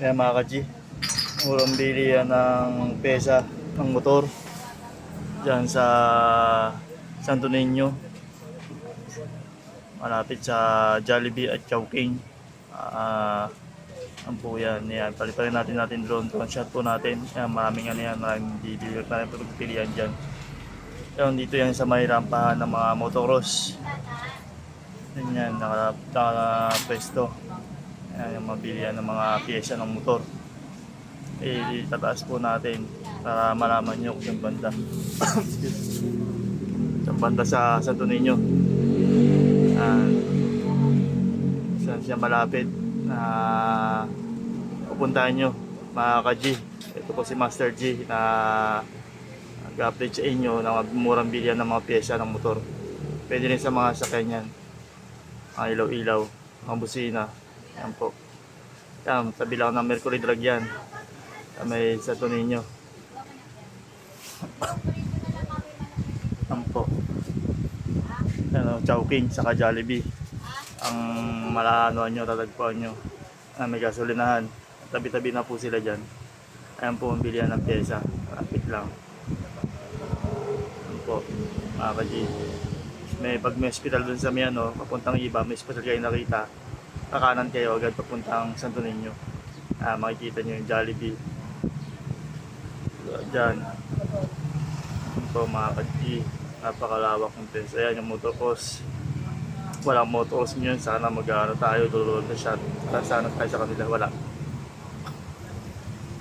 Kaya mga ka-G, murang bili yan ng pesa ng motor dyan sa Santo Niño, malapit sa Jollibee at Chowking. Ang po yan, paliparin natin drone shot po natin. Yan, maraming ano yan, maraming bibili, maraming pagpipilian dyan. Yan, dito yan sa may rampahan ng mga motocross. Yan, naka-pwesto. Yan, yung mabilihan ng mga pyesa ng motor. Itataas po natin para malaman nyo kung saan banda. Saan banda sa Santo Niño. Saan siya malapit na pupuntahan nyo, mga ka-G. Ito po si Master G na nag-update sa inyo na murang bilyan ng mga pyesa ng motor. Pwede rin sa mga sakyan yan, mga ilaw-ilaw, mga busina. Yan po. Yan, tabi lang ng Mercury Drug yan. May Santo Niño. Yan po. Yan, Chowking saka Jollibee ang malaanoan nyo, tatagpuan nyo. May gasolinahan, tabi-tabi na po sila dyan. Ayan po ang bilihan ng pyesa, traffic lang. Ayan po, mga ka-G. Pag may hospital dun sa Miano, papuntang iba, may hospital kayo nakita, kakanan kayo agad papuntang Santo Niño. Makikita nyo yung Jollibee dyan. Ayan po mga ka-G, napakalawak ng pyesa. Ayan yung motocross. Walang motocross nyo, sana mag-ano tayo, dululog na shot. Sana tayo sa kanila, wala.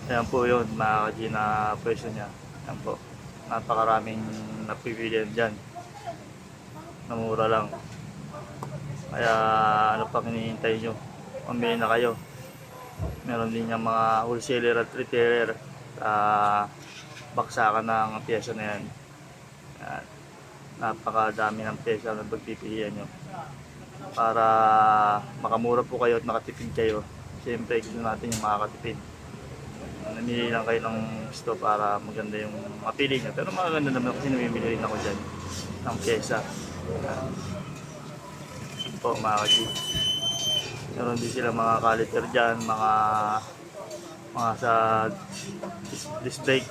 Ayan po yun, mga ka-G, na presyo niya. Ayan po, napakaraming napipilian dyan. Namura lang. Kaya ano pang hinihintay nyo, pamili na kayo. Meron din yung mga wholesaler at retailer sa baksakan ng pyesa na yan. Ayan. Napakadami ng pyesa na pagpipilian nyo para makamura po kayo at makatipid kayo. Siyempre gusto natin yung makakatipid. Namili lang kayo ng gusto para maganda yung mapili nyo, pero maganda naman kasi namimili rin ako dyan ng pyesa. Po mga ka-G, meron din sila mga caliper dyan, mga sa disc brake,